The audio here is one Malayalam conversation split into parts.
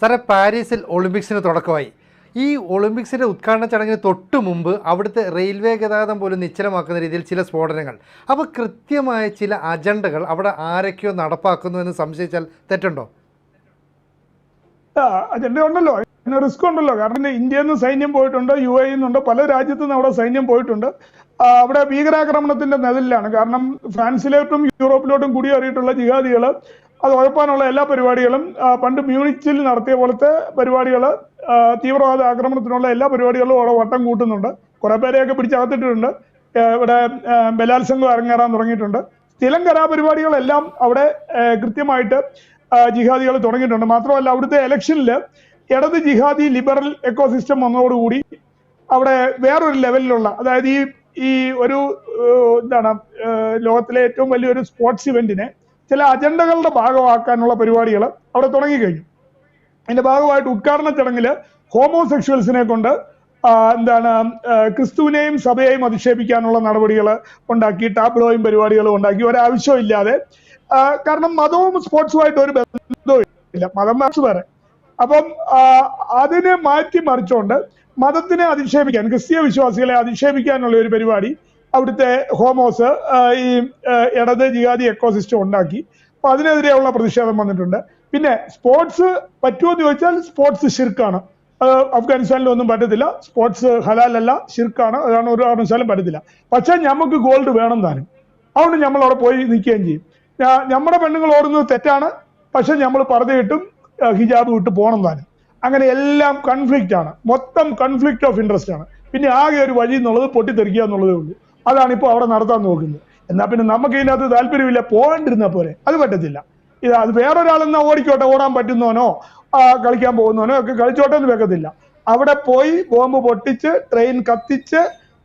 സാറേ, പാരീസിൽ ഒളിമ്പിക്സിന് തുടക്കമായി. ഈ ഒളിമ്പിക്സിൻ്റെ ഉദ്ഘാടന ചടങ്ങിന് തൊട്ട് മുമ്പ് അവിടുത്തെ റെയിൽവേ ഗതാഗതം പോലും നിശ്ചലമാക്കുന്ന രീതിയിൽ ചില സ്ഫോടനങ്ങൾ. അപ്പോൾ കൃത്യമായ ചില അജണ്ടകൾ അവിടെ ആരൊക്കെയോ നടപ്പാക്കുന്നു എന്ന് സംശയിച്ചാൽ തെറ്റുണ്ടോ? അജണ്ട ഉണ്ടല്ലോ, റിസ്ക് ഉണ്ടല്ലോ. കാരണം ഇന്ത്യയിൽ നിന്ന് സൈന്യം പോയിട്ടുണ്ട്, UAE നിന്നുണ്ട്, പല രാജ്യത്തു നിന്ന് അവിടെ സൈന്യം പോയിട്ടുണ്ട്. അവിടെ ഭീകരാക്രമണത്തിന്റെ നിഴലിലാണ്. കാരണം ഫ്രാൻസിലോട്ടും യൂറോപ്പിലോട്ടും കുടിയേറിയിട്ടുള്ള ജിഹാദികൾ അത് ഉഴപ്പാനുള്ള എല്ലാ പരിപാടികളും പണ്ട് മ്യൂണിച്ചിൽ നടത്തിയ പോലത്തെ പരിപാടികൾ, തീവ്രവാദ ആക്രമണത്തിനുള്ള എല്ലാ പരിപാടികളും അവിടെ വട്ടം കൂട്ടുന്നുണ്ട്. കുറെ പേരെയൊക്കെ പിടിച്ചകത്തിട്ടിട്ടുണ്ട്. ഇവിടെ ബലാത്സംഗം അരങ്ങേറാൻ തുടങ്ങിയിട്ടുണ്ട്. സ്ഥിരം കലാപരിപാടികളെല്ലാം അവിടെ കൃത്യമായിട്ട് ജിഹാദികൾ തുടങ്ങിയിട്ടുണ്ട്. മാത്രമല്ല, അവിടുത്തെ ഇലക്ഷനിൽ ഇടത് ജിഹാദി ലിബറൽ എക്കോസിസ്റ്റം വന്നതോടുകൂടി അവിടെ വേറൊരു ലെവലിലുള്ള, അതായത് ഈ ഒരു എന്താണ് ലോകത്തിലെ ഏറ്റവും വലിയൊരു സ്പോർട്സ് ഇവന്റിനെ ചില അജണ്ടകളുടെ ഭാഗമാക്കാനുള്ള പരിപാടികൾ അവിടെ തുടങ്ങിക്കഴിഞ്ഞു. അതിന്റെ ഭാഗമായിട്ട് ഉദ്ഘാടന ചടങ്ങിൽ ഹോമോസെക്ഷൽസിനെ കൊണ്ട് ക്രിസ്തുവിനെയും സഭയെയും അധിക്ഷേപിക്കാനുള്ള നടപടികൾ ഉണ്ടാക്കി, ടാബ്ലോയും പരിപാടികളും ഉണ്ടാക്കി, ഒരാവശ്യവും ഇല്ലാതെ. കാരണം മതവും സ്പോർട്സുമായിട്ട് ഒരു ബന്ധവും ഇല്ല, മതം വേറെ. അപ്പം അതിനെ മാറ്റിമറിച്ചുകൊണ്ട് മതത്തിനെ അധിക്ഷേപിക്കാൻ, ക്രിസ്തീയ വിശ്വാസികളെ അധിക്ഷേപിക്കാനുള്ള ഒരു പരിപാടി അവിടുത്തെ ഹോമോസ് ഈ ഇടത് ജിഹാദി എക്കോസിസ്റ്റം ഉണ്ടാക്കി. അപ്പൊ അതിനെതിരെയുള്ള പ്രതിഷേധം വന്നിട്ടുണ്ട്. പിന്നെ സ്പോർട്സ് പറ്റുമെന്ന് ചോദിച്ചാൽ സ്പോർട്സ് ഷിർക്കാണ്. അഫ്ഗാനിസ്ഥാനിലൊന്നും പറ്റത്തില്ല. സ്പോർട്സ് ഹലാലല്ല, ഷിർക്കാണ്. അതാണ് ഒരു കാരണവശാലും പറ്റത്തില്ല. പക്ഷെ നമുക്ക് ഗോൾഡ് വേണം താനും. അതുകൊണ്ട് നമ്മൾ അവിടെ പോയി നിൽക്കുകയും ചെയ്യും. നമ്മുടെ പെണ്ണുങ്ങൾ ഓടുന്നത് തെറ്റാണ്, പക്ഷെ നമ്മൾ പർദ്ദയിട്ടും ഹിജാബ് വിട്ട് പോകണം താനും. അങ്ങനെ എല്ലാം കൺഫ്ലിക്റ്റ് ആണ്, മൊത്തം കൺഫ്ലിക്റ്റ് ഓഫ് ഇൻട്രസ്റ്റ് ആണ്. പിന്നെ ആകെ ഒരു വഴി എന്നുള്ളത് പൊട്ടിത്തെറിക്കുക എന്നുള്ളതേ ഉള്ളൂ. അതാണ് ഇപ്പോൾ അവിടെ നടത്താൻ നോക്കുന്നത്. എന്നാൽ പിന്നെ നമുക്ക് ഇതിനകത്ത് താല്പര്യമില്ല, പോകാണ്ടിരുന്ന പോലെ. അത് പറ്റത്തില്ല. അത് വേറൊരാളെന്നാ ഓടിക്കോട്ടെ, ഓടാൻ പറ്റുന്നവനോ കളിക്കാൻ പോകുന്നവനോ ഒക്കെ കളിച്ചോട്ടെ എന്ന് വെക്കത്തില്ല. അവിടെ പോയി ബോംബ് പൊട്ടിച്ച് ട്രെയിൻ കത്തിച്ച്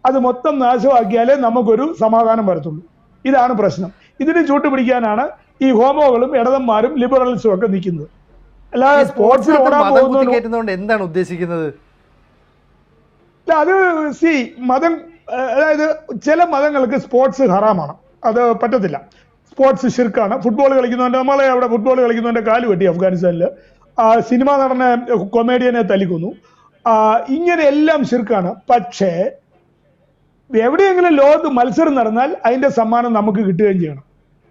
അത് മൊത്തം നാശമാക്കിയാലേ നമുക്കൊരു സമാധാനം വരത്തുള്ളൂ. ഇതാണ് പ്രശ്നം. ഇതിന് ചൂട്ടുപിടിക്കാനാണ് ഈ ഹോമോകളും ഇടതന്മാരും ലിബറൽസും ഒക്കെ നിൽക്കുന്നത്. അല്ലാതെ സ്പോർട്സിൽ ഓടാൻ പോകുന്നതുകൊണ്ട് എന്താണ് ഉദ്ദേശിക്കുന്നത്? അത് മതം, അതായത് ചില മതങ്ങൾക്ക് സ്പോർട്സ് ഹറാമാണ്, അത് പറ്റത്തില്ല. സ്പോർട്സ് ഷിർക്കാണ്. ഫുട്ബോൾ കളിക്കുന്നവന്റെ, നമ്മളെ അവിടെ ഫുട്ബോൾ കളിക്കുന്നവന്റെ കാല് വെട്ടി അഫ്ഗാനിസ്ഥാനിൽ. സിനിമ നടനെ, കൊമേഡിയനെ തല്ലിക്കുന്നു. ഇങ്ങനെ എല്ലാം ഷിർക്കാണ്. പക്ഷേ എവിടെയെങ്കിലും ലോകത്ത് മത്സരം നടന്നാൽ അതിന്റെ സമ്മാനം നമുക്ക് കിട്ടുകയും ചെയ്യണം.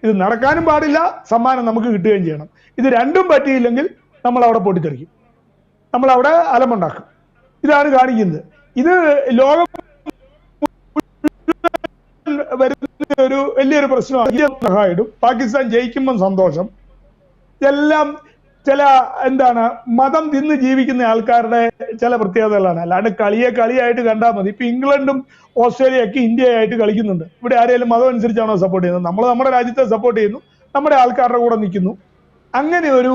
ഇത് നടക്കാനും പാടില്ല, സമ്മാനം നമുക്ക് കിട്ടുകയും ചെയ്യണം. ഇത് രണ്ടും പറ്റിയില്ലെങ്കിൽ നമ്മൾ അവിടെ പൊട്ടിത്തെറിക്കും, നമ്മൾ അവിടെ അലമുണ്ടാക്കും. ഇതാണ് കാണിക്കുന്നത്. ഇത് ലോകം വരുന്ന ഒരു വലിയൊരു പ്രശ്നമാണ്. പാകിസ്ഥാൻ ജയിക്കുമ്പം സന്തോഷം. ഇതെല്ലാം ചില മതം തിന്ന് ജീവിക്കുന്ന ആൾക്കാരുടെ ചില പ്രത്യേകതകളാണ്. അല്ലാണ്ട് കളിയായിട്ട് കണ്ടാൽ മതി. ഇപ്പൊ ഇംഗ്ലണ്ടും ഓസ്ട്രേലിയയൊക്കെ ഇന്ത്യയായിട്ട് കളിക്കുന്നുണ്ട്. ഇവിടെ ആരെങ്കിലും മതം അനുസരിച്ചാണോ സപ്പോർട്ട് ചെയ്യുന്നത്? നമ്മൾ നമ്മുടെ രാജ്യത്തെ സപ്പോർട്ട് ചെയ്യുന്നു, നമ്മുടെ ആൾക്കാരുടെ കൂടെ നിൽക്കുന്നു. അങ്ങനെ ഒരു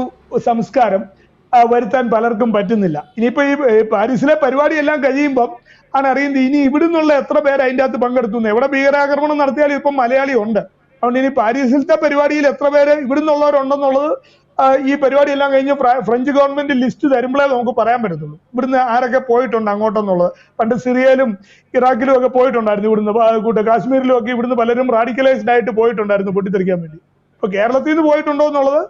സംസ്കാരം വരുത്താൻ പലർക്കും പറ്റുന്നില്ല. ഇനിയിപ്പോ ഈ പാരീസിലെ പരിപാടിയെല്ലാം കഴിയുമ്പം ആണ് അറിയുന്നത് ഇനി ഇവിടുന്നുള്ള എത്ര പേര് അതിൻ്റെ അകത്ത് പങ്കെടുത്തു. എവിടെ ഭീകരാക്രമണം നടത്തിയാലും ഇപ്പം മലയാളി ഉണ്ട്. അതുകൊണ്ട് ഇനി പാരീസിലത്തെ പരിപാടിയിൽ എത്ര പേര് ഇവിടുന്നുള്ളവരുണ്ടെന്നുള്ളത് ഈ പരിപാടിയെല്ലാം കഴിഞ്ഞ് ഫ്രഞ്ച് ഗവൺമെന്റ് ലിസ്റ്റ് തരുമ്പോഴേ നമുക്ക് പറയാൻ പറ്റത്തുള്ളൂ, ഇവിടുന്ന് ആരൊക്കെ പോയിട്ടുണ്ട് അങ്ങോട്ടെന്നുള്ളത്. പണ്ട് സിറിയയിലും ഇറാഖിലും ഒക്കെ പോയിട്ടുണ്ടായിരുന്നു, ഇവിടുന്ന് കാശ്മീരിലും ഒക്കെ ഇവിടുന്ന് പലരും റാഡിക്കലൈസ്ഡ് ആയിട്ട് പോയിട്ടുണ്ടായിരുന്നു പൊട്ടിത്തെറിക്കാൻ വേണ്ടി. ഇപ്പൊ കേരളത്തിൽ നിന്ന് പോയിട്ടുണ്ടോ എന്നുള്ളത്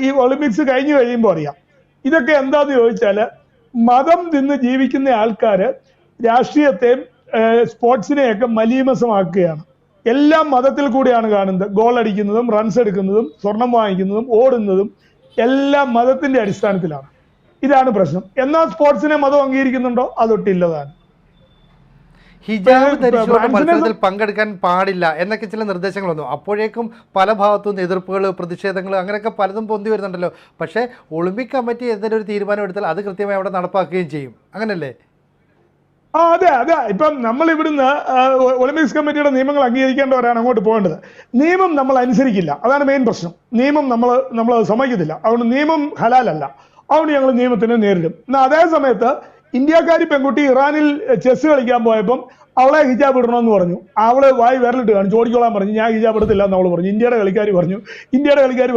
ഈ ഒളിമ്പിക്സ് കഴിഞ്ഞു കഴിയുമ്പോൾ അറിയാം. ഇതൊക്കെ എന്താന്ന് ചോദിച്ചാല് മതം തിന്ന് ജീവിക്കുന്ന ആൾക്കാര് രാഷ്ട്രീയത്തെയും സ്പോർട്സിനെയൊക്കെ മലീമസമാക്കുകയാണ്. എല്ലാം മതത്തിൽ കൂടിയാണ് കാണുന്നത്. ഗോൾ അടിക്കുന്നതും റൺസ് എടുക്കുന്നതും സ്വർണം വാങ്ങിക്കുന്നതും ഓടുന്നതും എല്ലാം മതത്തിന്റെ അടിസ്ഥാനത്തിലാണ്. ഇതാണ് പ്രശ്നം. എന്നാൽ സ്പോർട്സിനെ മതം അംഗീകരിക്കുന്നുണ്ടോ? അതൊട്ടില്ലതാണ്. ഹിജാബ് ധരിച്ചുകൊണ്ട് മത്സരത്തിൽ പങ്കെടുക്കാൻ പാടില്ല എന്നൊക്കെ ചില നിർദ്ദേശങ്ങൾ വന്നു. അപ്പോഴേക്കും പല ഭാഗത്തും എതിർപ്പുകൾ, പ്രതിഷേധങ്ങൾ, അങ്ങനെയൊക്കെ പലതും പൊന്തി വരുന്നുണ്ടല്ലോ. പക്ഷേ ഒളിമ്പിക് കമ്മിറ്റി എന്തെങ്കിലും ഒരു തീരുമാനം എടുത്താൽ അത് കൃത്യമായി അവിടെ നടപ്പാക്കുകയും ചെയ്യും, അങ്ങനല്ലേ? അതെ. ഇപ്പം നമ്മൾ ഇവിടുന്ന് ഒളിമ്പിക്സ് കമ്മിറ്റിയുടെ നിയമങ്ങൾ അംഗീകരിക്കേണ്ടവരാണ് അങ്ങോട്ട് പോകേണ്ടത്. നിയമം നമ്മൾ അനുസരിക്കില്ല, അതാണ് മെയിൻ പ്രശ്നം. നിയമം നമ്മൾ സമ്മതിക്കത്തില്ല. അതുകൊണ്ട് നിയമം ഹലാലല്ല. അതുകൊണ്ട് ഞങ്ങൾ നിയമത്തിനെ നേരിടും. എന്നാൽ അതേ സമയത്ത് ഇന്ത്യക്കാരി പെൺകുട്ടി ഇറാനിൽ ചെസ് കളിക്കാൻ പോയപ്പം അവളെ ഹിജാബ് ഇടണമെന്ന് പറഞ്ഞു. അവള് വായി വിരലിട്ട് കാണിച്ചു, ഓടിക്കോളാൻ പറഞ്ഞു. ഞാൻ ഹിജാബ് ഇടത്തില്ല എന്ന് അവള് പറഞ്ഞു. ഇന്ത്യയുടെ കളിക്കാർ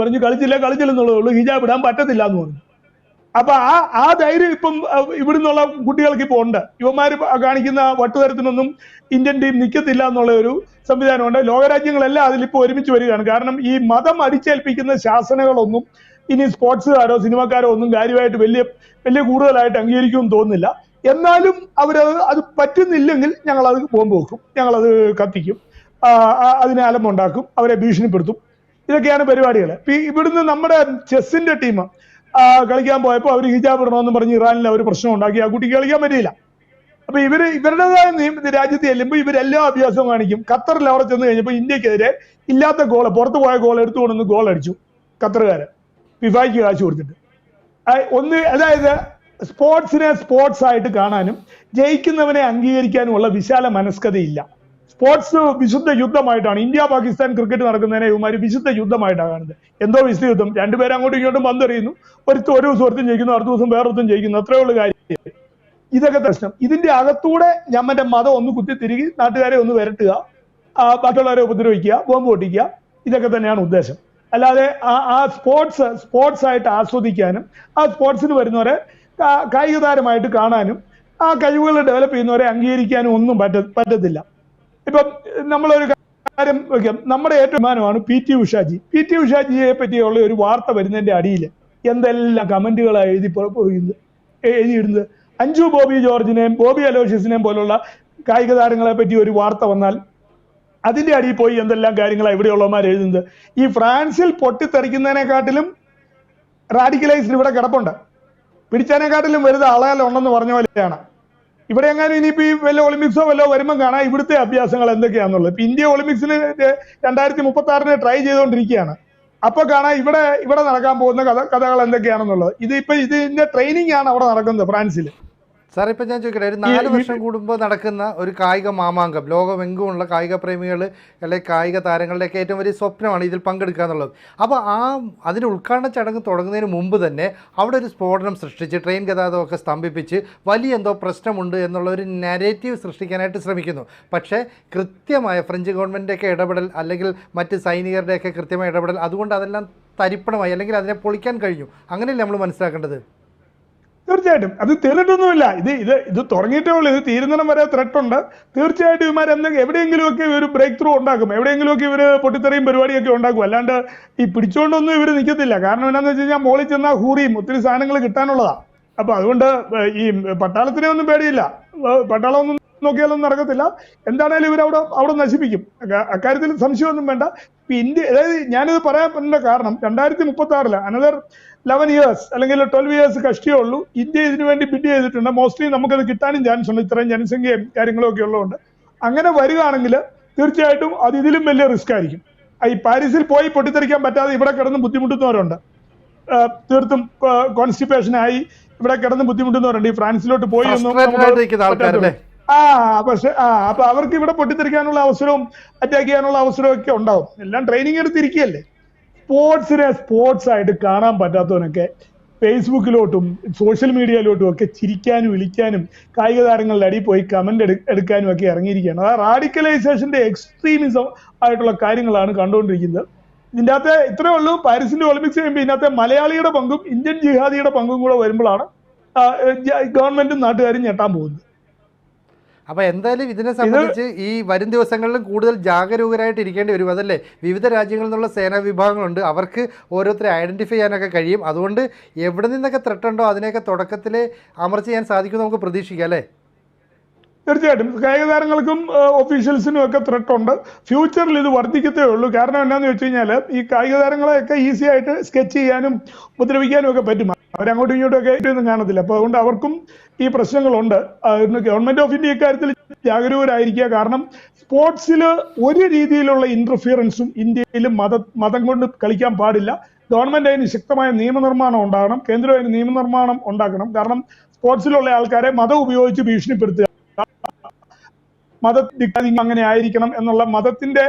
പറഞ്ഞു കളിച്ചില്ലെന്നുള്ളതേ ഉള്ളൂ, ഹിജാബ് ഇടാൻ പറ്റത്തില്ല എന്ന് പറഞ്ഞു. അപ്പൊ ആ ധൈര്യം ഇപ്പം ഇവിടുന്നുള്ള കുട്ടികൾക്ക് ഇപ്പൊ ഉണ്ട്. യുവമാര് കാണിക്കുന്ന വട്ടുതരത്തിനൊന്നും ഇന്ത്യൻ ടീം നിൽക്കത്തില്ല എന്നുള്ള ഒരു സംവിധാനമുണ്ട്. ലോകരാജ്യങ്ങളെല്ലാം അതിലിപ്പോ ഒരുമിച്ച് വരികയാണ്. കാരണം ഈ മതം അടിച്ചേൽപ്പിക്കുന്ന ശാസനകളൊന്നും ഇനി സ്പോർട്സുകാരോ സിനിമക്കാരോ ഒന്നും കാര്യമായിട്ട് വലിയ വലിയ കൂടുതലായിട്ട് അംഗീകരിക്കുമെന്ന് തോന്നുന്നില്ല. എന്നാലും അത് പറ്റുന്നില്ലെങ്കിൽ ഞങ്ങൾ അത് ബോംബ് വെക്കും, ഞങ്ങളത് കത്തിക്കും, അതിനെ അലമ്പുണ്ടാക്കും, അവരെ ഭീഷണിപ്പെടുത്തും. ഇതൊക്കെയാണ് പരിപാടികൾ. ഇവിടുന്ന് നമ്മുടെ ചെസ്സിന്റെ ടീം കളിക്കാൻ പോയപ്പോൾ അവർ ഹിജാബ് ഇടണമെന്ന് പറഞ്ഞ് ഇറാനിൽ അവർ പ്രശ്നം ഉണ്ടാക്കി, ആ കുട്ടിക്ക് കളിക്കാൻ പറ്റിയില്ല. അപ്പൊ ഇവരുടേതായ രാജ്യത്ത് ചെല്ലുമ്പോൾ ഇവരെല്ലാം അഭ്യാസം കാണിക്കും. ഖത്തറിൽ അവിടെ ചെന്ന് കഴിഞ്ഞപ്പോൾ ഇന്ത്യക്കെതിരെ ഇല്ലാത്ത ഗോള്, പുറത്തു പോയ ഗോൾ എടുത്തുകൊണ്ടൊന്ന് ഗോൾ അടിച്ചു ഖത്തറുകാര്, ഫിഫയ്ക്ക് കാശ് കൊടുത്തിട്ട്. അതായത് സ്പോർട്സിനെ സ്പോർട്സ് ആയിട്ട് കാണാനും ജയിക്കുന്നവനെ അംഗീകരിക്കാനുമുള്ള വിശാല മനസ്കതയില്ല. സ്പോർട്സ് വിശുദ്ധ യുദ്ധമായിട്ടാണ്. ഇന്ത്യ പാകിസ്ഥാൻ ക്രിക്കറ്റ് നടക്കുന്നതിനെ ഇവന്മാര് വിശുദ്ധ യുദ്ധമായിട്ടാണ് കാണുന്നത്. എന്തോ വിശുദ്ധ യുദ്ധം, രണ്ടുപേരും അങ്ങോട്ടും ഇങ്ങോട്ടും പന്തെറിയുന്നു, ഒരു ദിവസം ഒരുത്തും ജയിക്കുന്നു, അടുത്ത ദിവസം വേറൊരുത്തും ജയിക്കുന്നു, അത്രേ ഉള്ള കാര്യം. ഇതൊക്കെ പ്രശ്നം. ഇതിന്റെ അകത്തൂടെ ഞമ്മന്റെ മതം ഒന്ന് കുത്തിത്തിരികി നാട്ടുകാരെ ഒന്ന് വരട്ടുക, മറ്റുള്ളവരെ ഉപദ്രവിക്കുക, ബോംബ് പൊട്ടിക്കുക, ഇതൊക്കെ തന്നെയാണ് ഉദ്ദേശം. അല്ലാതെ ആ സ്പോർട്സ് ആയിട്ട് ആസ്വദിക്കാനും ആ സ്പോർട്സിന് വരുന്നവരെ കായിക താരമായിട്ട് കാണാനും ആ കഴിവുകൾ ഡെവലപ്പ് ചെയ്യുന്നവരെ അംഗീകരിക്കാനും ഒന്നും പറ്റത്തില്ല. ഇപ്പം നമ്മളൊരു കാര്യം വയ്ക്കാം, നമ്മുടെ ഏറ്റവും അഭിമാനമാണ് പി.ടി. ഉഷാജി. പി.ടി. ഉഷാജിയെ പറ്റിയുള്ള ഒരു വാർത്ത വരുന്നതിന്റെ അടിയിൽ എന്തെല്ലാം കമന്റുകളാണ് എഴുതിയിടുന്നത്. അഞ്ജു ബോബി ജോർജിനെയും ബോബി അലോഷ്യസിനെയും പോലുള്ള കായിക താരങ്ങളെ പറ്റി ഒരു വാർത്ത വന്നാൽ അതിന്റെ അടിയിൽ പോയി എന്തെല്ലാം കാര്യങ്ങളാണ് ഇവിടെയുള്ളവന്മാർ എഴുതുന്നത്. ഈ ഫ്രാൻസിൽ പൊട്ടിത്തെറിക്കുന്നതിനെക്കാട്ടിലും റാഡിക്കലൈസ്ഡ് ഇവിടെ കിടപ്പുണ്ട്. പിടിച്ചതിനെക്കാട്ടിലും വലുത് ആളാലുണ്ടെന്ന് പറഞ്ഞ പോലെയാണ്. ഇവിടെ എങ്ങാനും ഇനിയിപ്പോ ഈ വല്ല ഒളിമ്പിക്സോ വല്ലോ വരുമ്പോൾ കാണാം ഇവിടുത്തെ അഭ്യാസങ്ങൾ എന്തൊക്കെയാണെന്നുള്ളത്. ഇപ്പൊ ഇന്ത്യ ഒളിമ്പിക്സിന് 2036 ട്രൈ ചെയ്തുകൊണ്ടിരിക്കുകയാണ്. അപ്പൊ കാണാം ഇവിടെ നടക്കാൻ പോകുന്ന കഥകൾ എന്തൊക്കെയാണെന്നുള്ളത്. ഇതിന്റെ ട്രെയിനിങ് ആണ് അവിടെ നടക്കുന്നത് ഫ്രാൻസിൽ. സാർ, ഇപ്പം ഞാൻ ചോദിക്കട്ടെ, ഒരു 4 വർഷം കൂടുമ്പോൾ നടക്കുന്ന ഒരു കായിക മാമാങ്കം, ലോകമെങ്ങുമുള്ള കായിക പ്രേമികൾ അല്ലെങ്കിൽ കായിക താരങ്ങളുടെയൊക്കെ ഏറ്റവും വലിയ സ്വപ്നമാണ് ഇതിൽ പങ്കെടുക്കുക എന്നുള്ളത്. അപ്പോൾ അതിൻ്റെ ഉദ്ഘാടന ചടങ്ങ് തുടങ്ങുന്നതിന് മുമ്പ് തന്നെ അവിടെ ഒരു സ്ഫോടനം സൃഷ്ടിച്ച് ട്രെയിൻ ഗതാഗതമൊക്കെ സ്തംഭിപ്പിച്ച് വലിയ എന്തോ പ്രശ്നമുണ്ട് എന്നുള്ള ഒരു നാരേറ്റീവ് സൃഷ്ടിക്കാനായിട്ട് ശ്രമിക്കുന്നു. പക്ഷേ കൃത്യമായ ഫ്രഞ്ച് ഗവൺമെൻറ്റിൻ്റെയൊക്കെ ഇടപെടൽ അല്ലെങ്കിൽ മറ്റ് സൈനികരുടെയൊക്കെ കൃത്യമായ ഇടപെടൽ, അതുകൊണ്ട് അതെല്ലാം തരിപ്പണമായി അല്ലെങ്കിൽ അതിനെ പൊളിക്കാൻ കഴിഞ്ഞു. അങ്ങനെയല്ലേ നമ്മൾ മനസ്സിലാക്കേണ്ടത്? തീർച്ചയായിട്ടും അത് തീർന്നിട്ടൊന്നുമില്ല. ഇത് തുടങ്ങിയിട്ടേ ഉള്ളൂ. ഇത് തീരുന്നിടം വരെ ത്രെട്ട് ഉണ്ട്. തീർച്ചയായിട്ടും ഇവന്മാർ എവിടെയെങ്കിലുമൊക്കെ ഒരു ബ്രേക്ക് ത്രൂ ഉണ്ടാക്കും, എവിടെയെങ്കിലുമൊക്കെ ഇവർ പൊട്ടിത്തെറിയും പരിപാടിയൊക്കെ ഉണ്ടാക്കും. അല്ലാണ്ട് ഈ പിടിച്ചുകൊണ്ടൊന്നും ഇവർ നിൽക്കത്തില്ല. കാരണം എന്താണെന്ന് വെച്ച് കഴിഞ്ഞാൽ മോളിൽ ചെന്നാൽ ഹൂറിയും ഒത്തിരി സാധനങ്ങൾ കിട്ടാനുള്ളതാണ്. അപ്പൊ അതുകൊണ്ട് ഈ പട്ടാളത്തിനെ ഒന്നും പേടിയില്ല, പട്ടാളം ഒന്നും നോക്കിയാലൊന്നും നടക്കത്തില്ല. എന്താണേലും അവിടെ നശിപ്പിക്കും, അക്കാര്യത്തിൽ സംശയമൊന്നും വേണ്ട. ഇന്ത്യ, അതായത് ഞാനിത് പറയാൻ പറ്റുന്ന കാരണം 2036 അനദർ 11 years അല്ലെങ്കിൽ 12 years കഷ്ടിയേ ഉള്ളൂ. ഇന്ത്യ ഇതിനു വേണ്ടി ബിഡ് ചെയ്തിട്ടുണ്ട്. മോസ്റ്റ്ലി നമുക്കത് കിട്ടാനും ചാൻസ് ഉണ്ട്, ഇത്രയും ജനസംഖ്യയും കാര്യങ്ങളും ഒക്കെ ഉള്ളതുകൊണ്ട്. അങ്ങനെ വരികയാണെങ്കിൽ തീർച്ചയായിട്ടും അത് ഇതിലും വലിയ റിസ്ക് ആയിരിക്കും. ഈ പാരീസിൽ പോയി പൊട്ടിത്തെറിക്കാൻ പറ്റാതെ ഇവിടെ കിടന്ന് ബുദ്ധിമുട്ടുന്നവരുണ്ട്. തീർത്തും കോൺസ്റ്റിപ്പേഷനായി ഇവിടെ കിടന്ന് ബുദ്ധിമുട്ടുന്നവരുണ്ട്. ഈ ഫ്രാൻസിലോട്ട് പോയി ഒന്നും പക്ഷെ അപ്പൊ അവർക്ക് ഇവിടെ പൊട്ടിത്തെറിക്കാനുള്ള അവസരവും അറ്റാക്ക് ചെയ്യാനുള്ള അവസരവും ഒക്കെ ഉണ്ടാവും. എല്ലാം ട്രെയിനിങ് എടുത്തിരിക്കുകയല്ലേ. സ്പോർട്സിനെ സ്പോർട്സ് ആയിട്ട് കാണാൻ പറ്റാത്തവനൊക്കെ ഫേസ്ബുക്കിലോട്ടും സോഷ്യൽ മീഡിയയിലോട്ടും ഒക്കെ ചിരിക്കാനും വിളിക്കാനും കായിക താരങ്ങളുടെ അടിയിൽ പോയി കമന്റ് എടുക്കാനും ഒക്കെ ഇറങ്ങിയിരിക്കുകയാണ്. ആ റാഡിക്കലൈസേഷന്റെ എക്സ്ട്രീമിസം ആയിട്ടുള്ള കാര്യങ്ങളാണ് കണ്ടുകൊണ്ടിരിക്കുന്നത്. ഇതിൻ്റെ അകത്ത് ഇത്രയേ ഉള്ളൂ. പാരീസിന്റെ ഒളിമ്പിക്സ് കഴിയുമ്പോൾ ഇതിനകത്ത് മലയാളിയുടെ പങ്കും ഇന്ത്യൻ ജിഹാദിയുടെ പങ്കും കൂടെ വരുമ്പോഴാണ് ഗവൺമെന്റും നാട്ടുകാരും ഞെട്ടാൻ പോകുന്നത്. അപ്പോൾ എന്തായാലും ഇതിനെ സംബന്ധിച്ച് ഈ വരും ദിവസങ്ങളിലും കൂടുതൽ ജാഗരൂകരായിട്ട് ഇരിക്കേണ്ടി വരും. അതല്ലേ, വിവിധ രാജ്യങ്ങളിൽ നിന്നുള്ള സേനാ വിഭാഗങ്ങളുണ്ട്, അവർക്ക് ഓരോരുത്തരെ ഐഡൻറ്റിഫൈ ചെയ്യാനൊക്കെ കഴിയും. അതുകൊണ്ട് എവിടെ നിന്നൊക്കെ ത്രെട്ടുണ്ടോ അതിനെയൊക്കെ തുടക്കത്തിൽ അമർച്ച ചെയ്യാൻ സാധിക്കും നമുക്ക് പ്രതീക്ഷിക്കാം, അല്ലേ? തീർച്ചയായിട്ടും കായിക താരങ്ങൾക്കും ഒഫീഷ്യൽസിനും ഒക്കെ ത്രെട്ട് ഉണ്ട്. ഫ്യൂച്ചറിൽ ഇത് വർദ്ധിക്കത്തേ ഉള്ളൂ. കാരണം എന്താണെന്ന് വെച്ച് കഴിഞ്ഞാൽ ഈ കായിക താരങ്ങളെയൊക്കെ ഈസി ആയിട്ട് സ്കെച്ച് ചെയ്യാനും ഉപദ്രവിക്കാനും ഒക്കെ പറ്റും. അവരങ്ങോട്ടും ഇങ്ങോട്ടും ഒക്കെ ആയിട്ടൊന്നും കാണത്തില്ല. അപ്പോൾ അതുകൊണ്ട് അവർക്കും ഈ പ്രശ്നങ്ങളുണ്ട്. ഗവൺമെന്റ് ഓഫ് ഇന്ത്യ ഇക്കാര്യത്തിൽ ജാഗരൂകരായിരിക്കുക. കാരണം സ്പോർട്സിൽ ഒരു രീതിയിലുള്ള ഇന്റർഫിയറൻസും ഇന്ത്യയിൽ മതം കൊണ്ട് കളിക്കാൻ പാടില്ല. ഗവൺമെന്റ് അതിന് ശക്തമായ നിയമനിർമ്മാണം ഉണ്ടാകണം, കേന്ദ്രം അതിന് നിയമനിർമ്മാണം ഉണ്ടാക്കണം. കാരണം സ്പോർട്സിലുള്ള ആൾക്കാരെ മതം ഉപയോഗിച്ച് ഭീഷണിപ്പെടുത്തുക, അങ്ങനെ ആയിരിക്കണം എന്നുള്ള മതത്തിന്റെ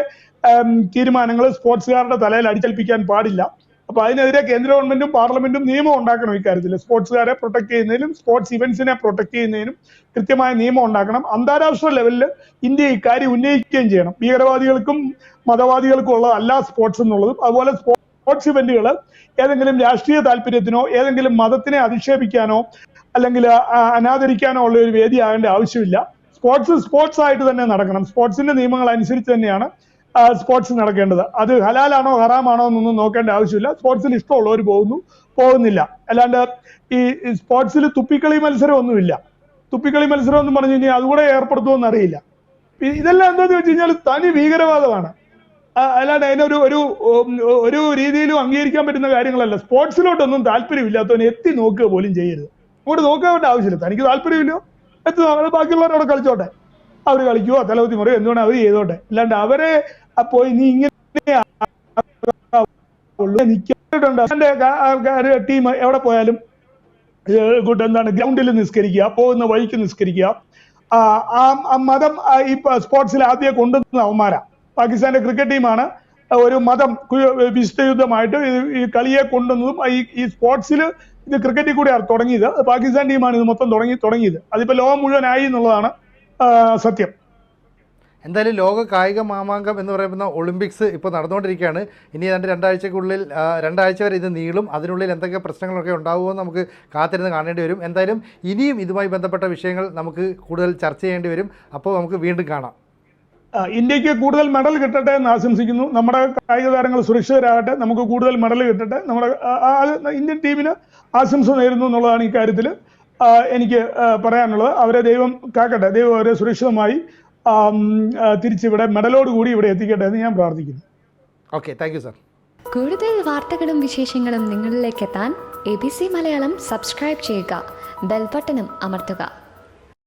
തീരുമാനങ്ങൾ സ്പോർട്സുകാരുടെ തലയിൽ അടിച്ചേൽപ്പിക്കാൻ പാടില്ല. അപ്പൊ അതിനെതിരെ കേന്ദ്ര ഗവൺമെന്റും പാർലമെന്റും നിയമം ഉണ്ടാക്കണം. ഇക്കാര്യത്തിൽ സ്പോർട്സുകാരെ പ്രൊട്ടക്ട് ചെയ്യുന്നതിനും സ്പോർട്സ് ഇവന്റ്സിനെ പ്രൊട്ടക്ട് ചെയ്യുന്നതിനും കൃത്യമായ നിയമം ഉണ്ടാക്കണം. അന്താരാഷ്ട്ര ലെവലിൽ ഇന്ത്യ ഇക്കാര്യം ഉന്നയിക്കുകയും ചെയ്യണം. ഭീകരവാദികൾക്കും മതവാദികൾക്കും ഉള്ളതല്ല സ്പോർട്സ് എന്നുള്ളതും. അതുപോലെ സ്പോർട്സ് ഇവന്റുകൾ ഏതെങ്കിലും രാഷ്ട്രീയ താല്പര്യത്തിനോ ഏതെങ്കിലും മതത്തിനെ അധിക്ഷേപിക്കാനോ അല്ലെങ്കിൽ അനാദരിക്കാനോ ഉള്ള ഒരു വേദിയാകേണ്ട ആവശ്യമില്ല. സ്പോർട്സ് ആയിട്ട് തന്നെ നടക്കണം. സ്പോർട്സിന്റെ നിയമങ്ങൾ അനുസരിച്ച് തന്നെയാണ് സ്പോർട്സ് നടക്കേണ്ടത്. അത് ഹലാലാണോ ഹറാമാണോ എന്നൊന്നും നോക്കേണ്ട ആവശ്യമില്ല. സ്പോർട്സിൽ ഇഷ്ടമുള്ളവർ പോകുന്നില്ല. അല്ലാണ്ട് ഈ സ്പോർട്സിൽ തുപ്പിക്കളി മത്സരം ഒന്നുമില്ല. തുപ്പിക്കളി മത്സരം എന്ന് പറഞ്ഞു കഴിഞ്ഞാൽ അതുകൂടെ ഏർപ്പെടുത്തുമെന്ന് അറിയില്ല. ഇതെല്ലാം എന്താന്ന് വെച്ച് കഴിഞ്ഞാൽ തനി ഭീകരവാദമാണ്. അല്ലാണ്ട് ഒരു രീതിയിലും അംഗീകരിക്കാൻ പറ്റുന്ന കാര്യങ്ങളല്ല. സ്പോർട്സിലോട്ടൊന്നും താല്പര്യമില്ലാത്തവന് എത്തി നോക്കുക പോലും ചെയ്യരുത്. അങ്ങോട്ട് നോക്കേണ്ട ആവശ്യമില്ല. തനിക്ക് താല്പര്യമില്ലോ എത്തി ബാക്കിയുള്ളവരവിടെ കളിച്ചോട്ടെ, അവർ കളിക്കുവോ തലകുത്തി മുറിയോ എന്തുകൊണ്ട് അവർ ചെയ്തോട്ടെ. അല്ലാണ്ട് അവരെ പോയി നീ ഇങ്ങനെ നിൽക്കുന്നുണ്ട്. ടീം എവിടെ പോയാലും എന്താണ് ഗ്രൗണ്ടിൽ നിസ്കരിക്കുക, പോകുന്ന വഴിക്ക് നിസ്കരിക്കുക. മതം ഈ സ്പോർട്സിൽ ആദ്യം കൊണ്ടുവന്ന അവന്മാരാ. പാകിസ്ഥാന്റെ ക്രിക്കറ്റ് ടീമാണ് ഒരു മതം വിശുദ്ധ യുദ്ധമായിട്ട് ഈ കളിയെ കൊണ്ടുവന്നതും ഈ സ്പോർട്സിൽ ഇത് ക്രിക്കറ്റിൽ കൂടെയാണ് തുടങ്ങിയത്. പാകിസ്ഥാൻ ടീമാണ് ഇത് മൊത്തം തുടങ്ങിയത്. അതിപ്പോ ലോകം മുഴുവനായി എന്നുള്ളതാണ് സത്യം. എന്തായാലും ലോക കായിക മാമാങ്കം എന്ന് പറയുന്ന ഒളിമ്പിക്സ് ഇപ്പോൾ നടന്നുകൊണ്ടിരിക്കുകയാണ്. ഇനി ഏതാണ്ട് രണ്ടാഴ്ച വരെ ഇത് നീളും. അതിനുള്ളിൽ എന്തൊക്കെ പ്രശ്നങ്ങളൊക്കെ ഉണ്ടാകുമോ നമുക്ക് കാത്തിരുന്ന് കാണേണ്ടി വരും. എന്തായാലും ഇനിയും ഇതുമായി ബന്ധപ്പെട്ട വിഷയങ്ങൾ നമുക്ക് കൂടുതൽ ചർച്ച ചെയ്യേണ്ടി വരും. അപ്പോൾ നമുക്ക് വീണ്ടും കാണാം. ഇന്ത്യക്ക് കൂടുതൽ മെഡൽ കിട്ടട്ടെ എന്ന് ആശംസിക്കുന്നു. നമ്മുടെ കായിക താരങ്ങൾ സുരക്ഷിതരാകട്ടെ, നമുക്ക് കൂടുതൽ മെഡൽ കിട്ടട്ടെ. നമ്മുടെ ഇന്ത്യൻ ടീമിന് ആശംസ നേരുന്നു എന്നുള്ളതാണ് ഈ കാര്യത്തിൽ എനിക്ക് പറയാനുള്ളത്. അവരെ ദൈവം കാക്കട്ടെ, ദൈവം അവരെ സുരക്ഷിതമായി തിരിച്ചിവിടെ മെഡലോട് കൂടി ഇവിടെ എത്തിക്കട്ടെ എന്ന് ഞാൻ പ്രാർത്ഥിക്കുന്നു. Okay, thank you sir. കൂടുതൽ വാർത്തകളും വിശേഷങ്ങളും നിങ്ങളിലേക്ക് എത്താൻ ABC മലയാളം സബ്സ്ക്രൈബ് ചെയ്യുക, ബെൽ ബട്ടണും അമർത്തുക.